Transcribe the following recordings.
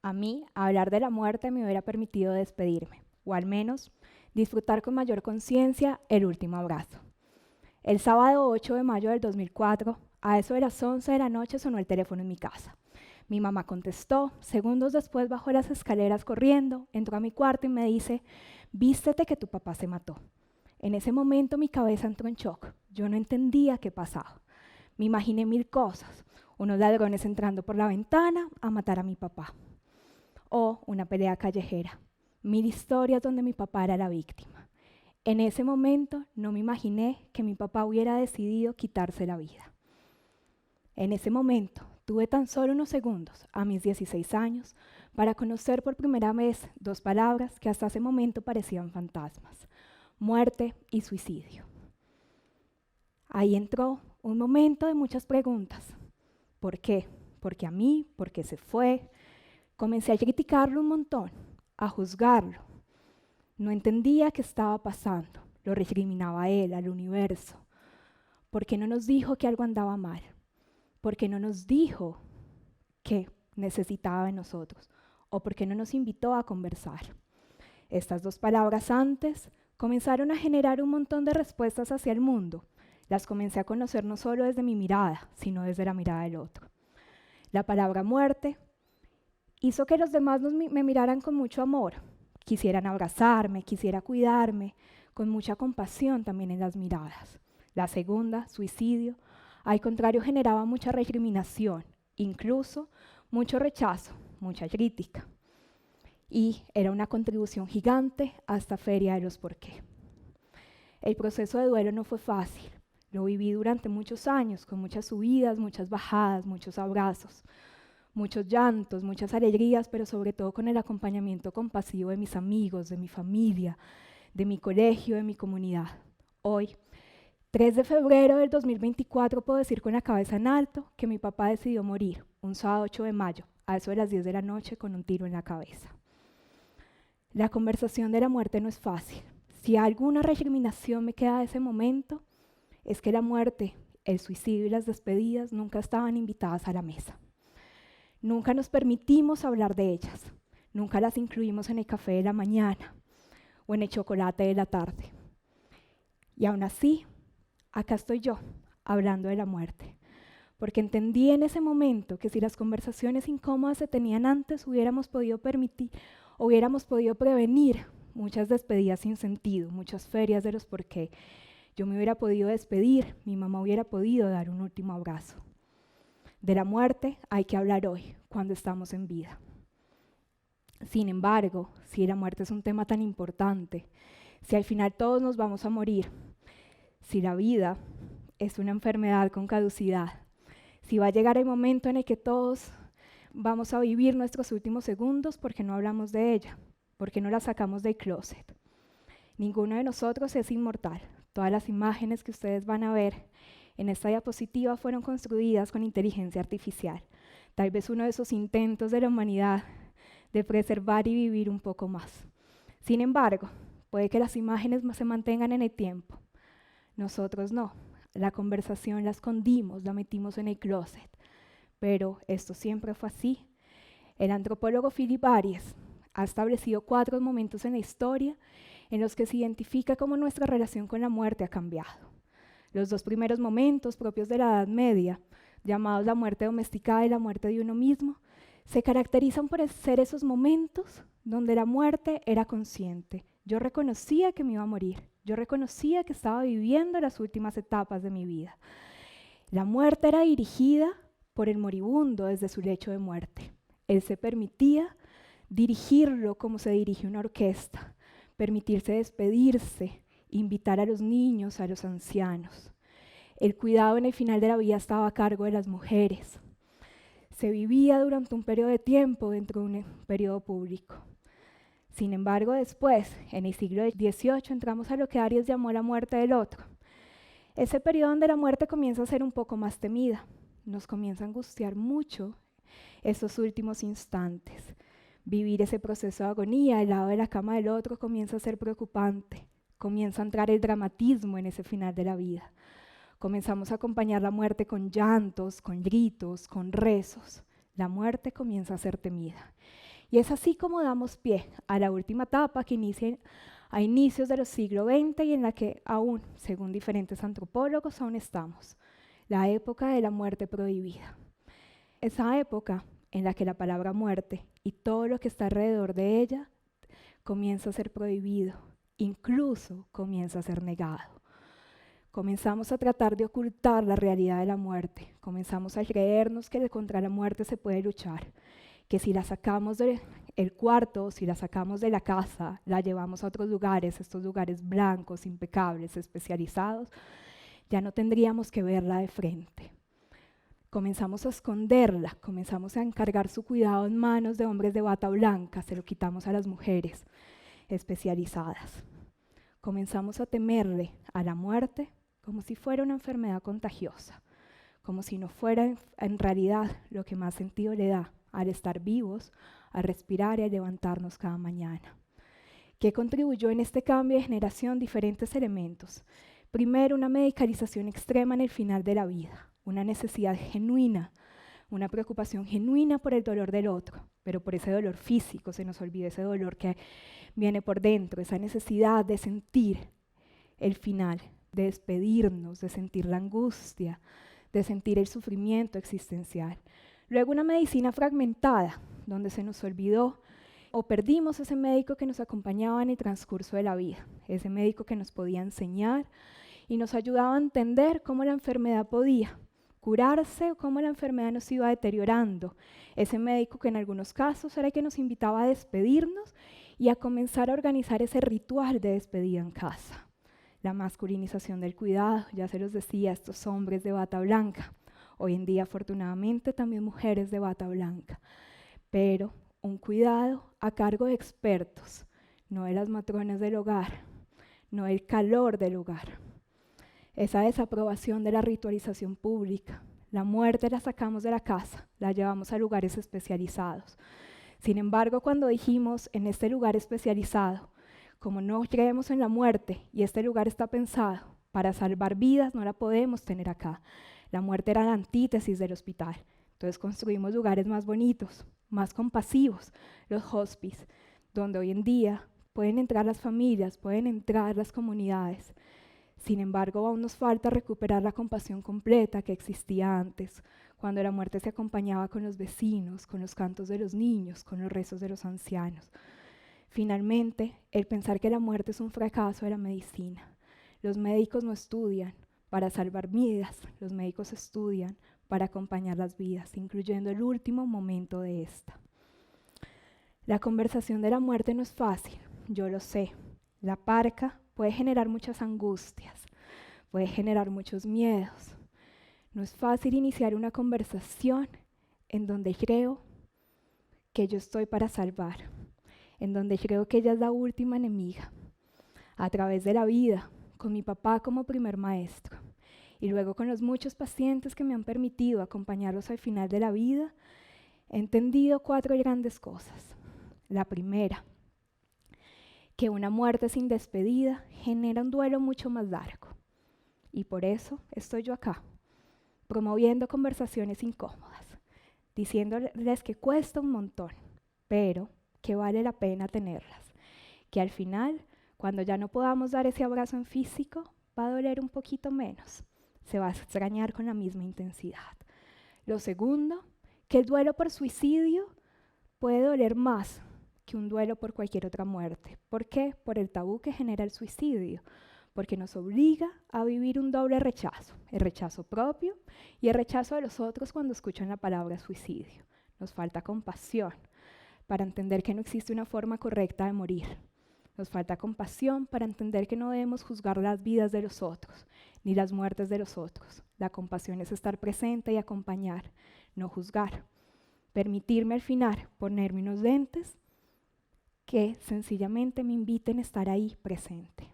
A mí, hablar de la muerte me hubiera permitido despedirme, o al menos disfrutar con mayor conciencia el último abrazo. El sábado 8 de mayo del 2004, a eso de las 11 de la noche sonó el teléfono en mi casa. Mi mamá contestó, segundos después bajó las escaleras corriendo, entró a mi cuarto y me dice, vístete que tu papá se mató. En ese momento mi cabeza entró en shock, yo no entendía qué pasaba. Me imaginé mil cosas, unos ladrones entrando por la ventana a matar a mi papá, o una pelea callejera, mil historias donde mi papá era la víctima. En ese momento no me imaginé que mi papá hubiera decidido quitarse la vida. En ese momento tuve tan solo unos segundos, a mis 16 años, para conocer por primera vez dos palabras que hasta ese momento parecían fantasmas: muerte y suicidio. Ahí entró un momento de muchas preguntas. ¿Por qué? ¿Por qué a mí? ¿Por qué se fue? Comencé a criticarlo un montón, a juzgarlo. No entendía qué estaba pasando, lo recriminaba a él, al universo. ¿Por qué no nos dijo que algo andaba mal? ¿Por qué no nos dijo que necesitaba de nosotros? ¿O por qué no nos invitó a conversar? Estas dos palabras antes comenzaron a generar un montón de respuestas hacia el mundo. Las comencé a conocer no solo desde mi mirada, sino desde la mirada del otro. La palabra muerte hizo que los demás me miraran con mucho amor, quisieran abrazarme, quisiera cuidarme, con mucha compasión también en las miradas. La segunda, suicidio, al contrario, generaba mucha recriminación, incluso mucho rechazo, mucha crítica. Y era una contribución gigante a esta feria de los por qué. El proceso de duelo no fue fácil. Lo viví durante muchos años, con muchas subidas, muchas bajadas, muchos abrazos, muchos llantos, muchas alegrías, pero sobre todo con el acompañamiento compasivo de mis amigos, de mi familia, de mi colegio, de mi comunidad. Hoy, 3 de febrero del 2024, puedo decir con la cabeza en alto que mi papá decidió morir un sábado 8 de mayo, a eso de las 10 de la noche, con un tiro en la cabeza. La conversación de la muerte no es fácil. Si alguna recriminación me queda de ese momento, es que la muerte, el suicidio y las despedidas nunca estaban invitadas a la mesa. Nunca nos permitimos hablar de ellas. Nunca las incluimos en el café de la mañana o en el chocolate de la tarde. Y aún así, acá estoy yo, hablando de la muerte. Porque entendí en ese momento que si las conversaciones incómodas se tenían antes, hubiéramos podido prevenir muchas despedidas sin sentido, muchas ferias de los por qué. Yo me hubiera podido despedir, mi mamá hubiera podido dar un último abrazo. De la muerte hay que hablar hoy, cuando estamos en vida. Sin embargo, si la muerte es un tema tan importante, si al final todos nos vamos a morir, si la vida es una enfermedad con caducidad, si va a llegar el momento en el que todos vamos a vivir nuestros últimos segundos, ¿por qué no hablamos de ella? ¿Por qué no la sacamos del closet? Ninguno de nosotros es inmortal. Todas las imágenes que ustedes van a ver en esta diapositiva fueron construidas con inteligencia artificial. Tal vez uno de esos intentos de la humanidad de preservar y vivir un poco más. Sin embargo, puede que las imágenes se mantengan en el tiempo. Nosotros no. La conversación la escondimos, la metimos en el closet. Pero esto siempre fue así. El antropólogo Philip Arias ha establecido 4 momentos en la historia en los que se identifica cómo nuestra relación con la muerte ha cambiado. Los 2 primeros momentos propios de la Edad Media, llamados la muerte domesticada y la muerte de uno mismo, se caracterizan por ser esos momentos donde la muerte era consciente. Yo reconocía que me iba a morir, yo reconocía que estaba viviendo las últimas etapas de mi vida. La muerte era dirigida por el moribundo desde su lecho de muerte. Él se permitía dirigirlo como se dirige una orquesta, permitirse despedirse, invitar a los niños, a los ancianos. El cuidado en el final de la vida estaba a cargo de las mujeres. Se vivía durante un periodo de tiempo dentro de un periodo público. Sin embargo, después, en el siglo XVIII, entramos a lo que Arias llamó la muerte del otro. Ese periodo donde la muerte comienza a ser un poco más temida. Nos comienza a angustiar mucho esos últimos instantes. Vivir ese proceso de agonía al lado de la cama del otro comienza a ser preocupante. Comienza a entrar el dramatismo en ese final de la vida. Comenzamos a acompañar la muerte con llantos, con gritos, con rezos. La muerte comienza a ser temida. Y es así como damos pie a la última etapa que inicia a inicios del siglo XX y en la que aún, según diferentes antropólogos, aún estamos, la época de la muerte prohibida. Esa época en la que la palabra muerte y todo lo que está alrededor de ella comienza a ser prohibido, incluso comienza a ser negado. Comenzamos a tratar de ocultar la realidad de la muerte, comenzamos a creernos que contra la muerte se puede luchar, que si la sacamos del cuarto, si la sacamos de la casa, la llevamos a otros lugares, estos lugares blancos, impecables, especializados, ya no tendríamos que verla de frente. Comenzamos a esconderla, comenzamos a encargar su cuidado en manos de hombres de bata blanca, se lo quitamos a las mujeres especializadas. Comenzamos a temerle a la muerte como si fuera una enfermedad contagiosa, como si no fuera en realidad lo que más sentido le da al estar vivos, a respirar y a levantarnos cada mañana. ¿Qué contribuyó en este cambio de generación? Diferentes elementos. Primero, una medicalización extrema en el final de la vida, una necesidad genuina, una preocupación genuina por el dolor del otro, pero por ese dolor físico, se nos olvida ese dolor que viene por dentro, esa necesidad de sentir el final, de despedirnos, de sentir la angustia, de sentir el sufrimiento existencial. Luego una medicina fragmentada, donde se nos olvidó o perdimos ese médico que nos acompañaba en el transcurso de la vida, ese médico que nos podía enseñar y nos ayudaba a entender cómo la enfermedad podía curarse o cómo la enfermedad nos iba deteriorando. Ese médico que en algunos casos era el que nos invitaba a despedirnos y a comenzar a organizar ese ritual de despedida en casa. La masculinización del cuidado, ya se los decía, estos hombres de bata blanca. Hoy en día, afortunadamente, también mujeres de bata blanca. Pero un cuidado a cargo de expertos, no de las matronas del hogar, no del calor del hogar. Esa desaprobación de la ritualización pública. La muerte la sacamos de la casa, la llevamos a lugares especializados. Sin embargo, cuando dijimos en este lugar especializado, como no creemos en la muerte y este lugar está pensado para salvar vidas, no la podemos tener acá. La muerte era la antítesis del hospital. Entonces construimos lugares más bonitos, más compasivos, los hospices, donde hoy en día pueden entrar las familias, pueden entrar las comunidades. Sin embargo, aún nos falta recuperar la compasión completa que existía antes, cuando la muerte se acompañaba con los vecinos, con los cantos de los niños, con los rezos de los ancianos. Finalmente, el pensar que la muerte es un fracaso de la medicina. Los médicos no estudian para salvar vidas, los médicos estudian para acompañar las vidas, incluyendo el último momento de esta. La conversación de la muerte no es fácil, yo lo sé. La parca puede generar muchas angustias, puede generar muchos miedos. No es fácil iniciar una conversación en donde creo que yo estoy para salvar, en donde creo que ella es la última enemiga. A través de la vida, con mi papá como primer maestro, y luego con los muchos pacientes que me han permitido acompañarlos al final de la vida, he entendido 4 grandes cosas. La primera, que una muerte sin despedida genera un duelo mucho más largo. Y por eso estoy yo acá, promoviendo conversaciones incómodas, diciéndoles que cuesta un montón, pero que vale la pena tenerlas. Que al final, cuando ya no podamos dar ese abrazo en físico, va a doler un poquito menos. Se va a extrañar con la misma intensidad. Lo segundo, que el duelo por suicidio puede doler más que un duelo por cualquier otra muerte. ¿Por qué? Por el tabú que genera el suicidio, porque nos obliga a vivir un doble rechazo, el rechazo propio y el rechazo de los otros cuando escuchan la palabra suicidio. Nos falta compasión para entender que no existe una forma correcta de morir. Nos falta compasión para entender que no debemos juzgar las vidas de los otros, ni las muertes de los otros. La compasión es estar presente y acompañar, no juzgar. Permitirme al final ponerme unos lentes que sencillamente me inviten a estar ahí presente.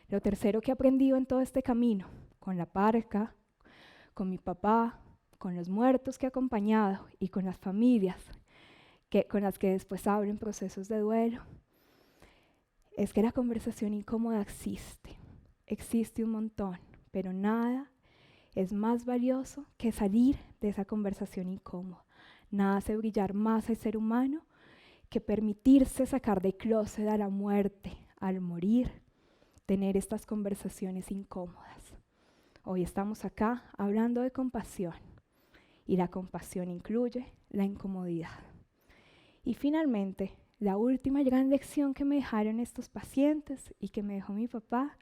Lo tercero que he aprendido en todo este camino, con la parca, con mi papá, con los muertos que he acompañado y con las familias con las que después hablo en procesos de duelo, es que la conversación incómoda existe un montón, pero nada es más valioso que salir de esa conversación incómoda. Nada hace brillar más al ser humano que permitirse sacar de closet a la muerte, al morir, tener estas conversaciones incómodas. Hoy estamos acá hablando de compasión y la compasión incluye la incomodidad. Y finalmente, la última gran lección que me dejaron estos pacientes y que me dejó mi papá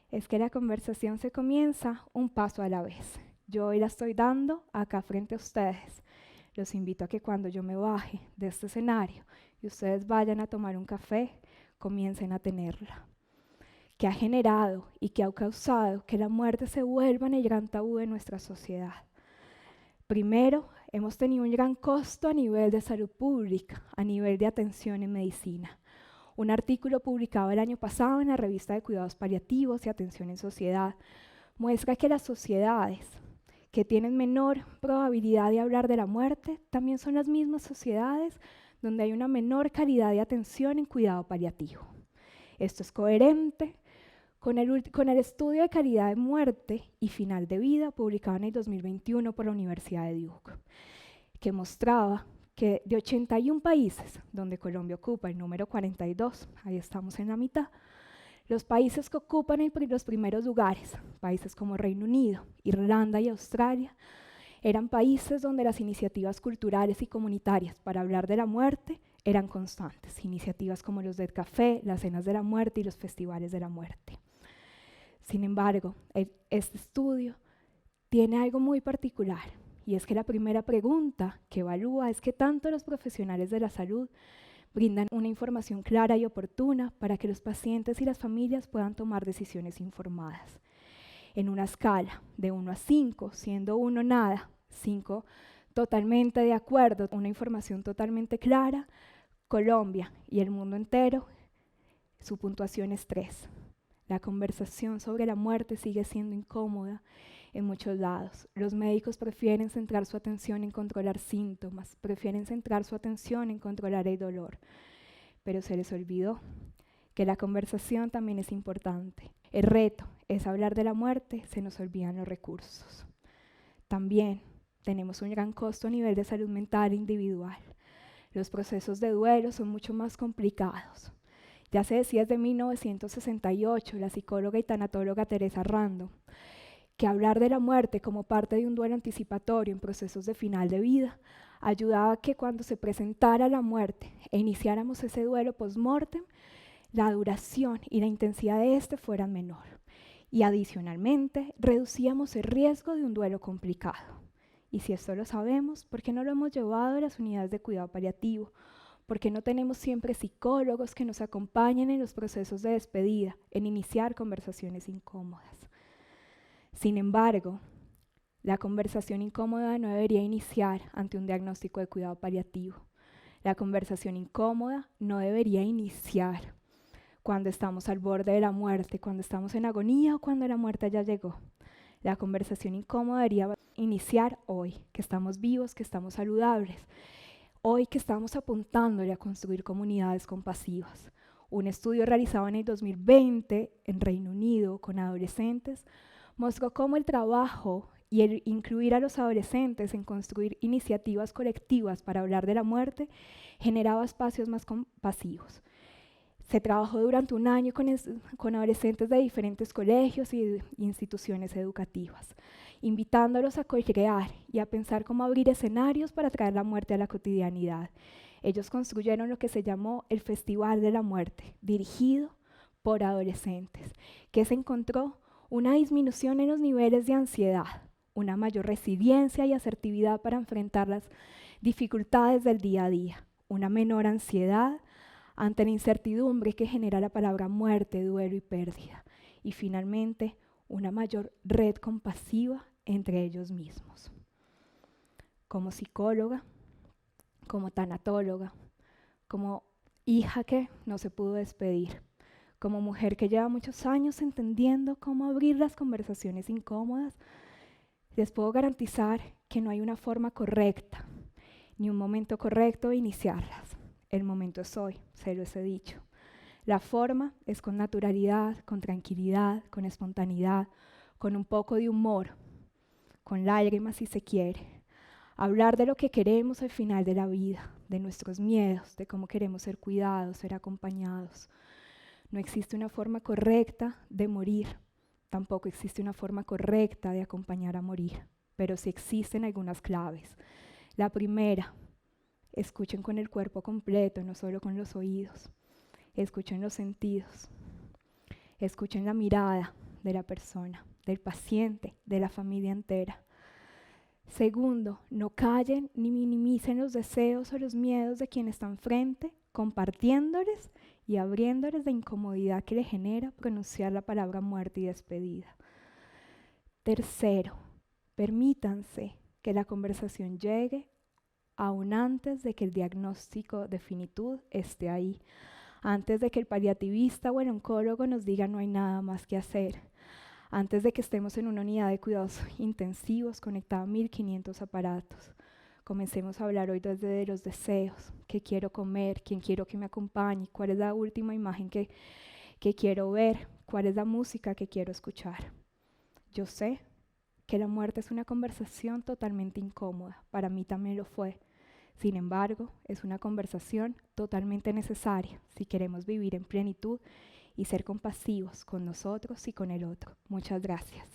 es que la conversación se comienza un paso a la vez. Yo hoy la estoy dando acá frente a ustedes. Los invito a que cuando yo me baje de este escenario y ustedes vayan a tomar un café, comiencen a tenerla. Que ha generado y que ha causado que la muerte se vuelva el gran tabú de nuestra sociedad. Primero, hemos tenido un gran costo a nivel de salud pública, a nivel de atención en medicina. Un artículo publicado el año pasado en la revista de Cuidados Paliativos y Atención en Sociedad muestra que las sociedades que tienen menor probabilidad de hablar de la muerte también son las mismas sociedades donde hay una menor calidad de atención en cuidado paliativo. Esto es coherente con el estudio de calidad de muerte y final de vida publicado en el 2021 por la Universidad de Duke, que mostraba que de 81 países, donde Colombia ocupa el número 42, ahí estamos en la mitad, los países que ocupan los primeros lugares, países como Reino Unido, Irlanda y Australia, eran países donde las iniciativas culturales y comunitarias para hablar de la muerte eran constantes, iniciativas como los Dead Café, las cenas de la muerte y los festivales de la muerte. Sin embargo, este estudio tiene algo muy particular, y es que la primera pregunta que evalúa es que tanto los profesionales de la salud brindan una información clara y oportuna para que los pacientes y las familias puedan tomar decisiones informadas. En una escala de 1 a 5, siendo 1 nada, 5 totalmente de acuerdo, una información totalmente clara, Colombia y el mundo entero, su puntuación es 3. La conversación sobre la muerte sigue siendo incómoda en muchos lados. Los médicos prefieren centrar su atención en controlar síntomas, prefieren centrar su atención en controlar el dolor, pero se les olvidó que la conversación también es importante. El reto es hablar de la muerte, se nos olvidan los recursos. También tenemos un gran costo a nivel de salud mental individual. Los procesos de duelo son mucho más complicados. Ya se decía desde 1968, la psicóloga y tanatóloga Teresa Rando, que hablar de la muerte como parte de un duelo anticipatorio en procesos de final de vida ayudaba a que cuando se presentara la muerte e iniciáramos ese duelo post-mortem, la duración y la intensidad de este fueran menor. Y adicionalmente, reducíamos el riesgo de un duelo complicado. Y si esto lo sabemos, ¿por qué no lo hemos llevado a las unidades de cuidado paliativo? ¿Por qué no tenemos siempre psicólogos que nos acompañen en los procesos de despedida, en iniciar conversaciones incómodas? Sin embargo, la conversación incómoda no debería iniciar ante un diagnóstico de cuidado paliativo. La conversación incómoda no debería iniciar cuando estamos al borde de la muerte, cuando estamos en agonía o cuando la muerte ya llegó. La conversación incómoda debería iniciar hoy, que estamos vivos, que estamos saludables, hoy que estamos apuntándole a construir comunidades compasivas. Un estudio realizado en el 2020 en Reino Unido con adolescentes mostró cómo el trabajo y el incluir a los adolescentes en construir iniciativas colectivas para hablar de la muerte generaba espacios más compasivos. Se trabajó durante un año con adolescentes de diferentes colegios y instituciones educativas, invitándolos a co-crear y a pensar cómo abrir escenarios para traer la muerte a la cotidianidad. Ellos construyeron lo que se llamó el Festival de la Muerte, dirigido por adolescentes, que se encontró una disminución en los niveles de ansiedad, una mayor resiliencia y asertividad para enfrentar las dificultades del día a día, una menor ansiedad ante la incertidumbre que genera la palabra muerte, duelo y pérdida, y finalmente una mayor red compasiva entre ellos mismos. Como psicóloga, como tanatóloga, como hija que no se pudo despedir, como mujer que lleva muchos años entendiendo cómo abrir las conversaciones incómodas, les puedo garantizar que no hay una forma correcta, ni un momento correcto de iniciarlas. El momento es hoy, se los he dicho. La forma es con naturalidad, con tranquilidad, con espontaneidad, con un poco de humor, con lágrimas si se quiere. Hablar de lo que queremos al final de la vida, de nuestros miedos, de cómo queremos ser cuidados, ser acompañados. No existe una forma correcta de morir, tampoco existe una forma correcta de acompañar a morir, pero sí existen algunas claves. La primera, escuchen con el cuerpo completo, no solo con los oídos. Escuchen los sentidos. Escuchen la mirada de la persona, del paciente, de la familia entera. Segundo, no callen ni minimicen los deseos o los miedos de quien está enfrente, compartiéndoles y abriéndoles la incomodidad que le genera pronunciar la palabra muerte y despedida. Tercero, permítanse que la conversación llegue aún antes de que el diagnóstico de finitud esté ahí, antes de que el paliativista o el oncólogo nos diga no hay nada más que hacer, antes de que estemos en una unidad de cuidados intensivos conectada a 1500 aparatos. Comencemos a hablar hoy desde los deseos, qué quiero comer, quién quiero que me acompañe, cuál es la última imagen que quiero ver, cuál es la música que quiero escuchar. Yo sé que la muerte es una conversación totalmente incómoda, para mí también lo fue. Sin embargo, es una conversación totalmente necesaria si queremos vivir en plenitud y ser compasivos con nosotros y con el otro. Muchas gracias.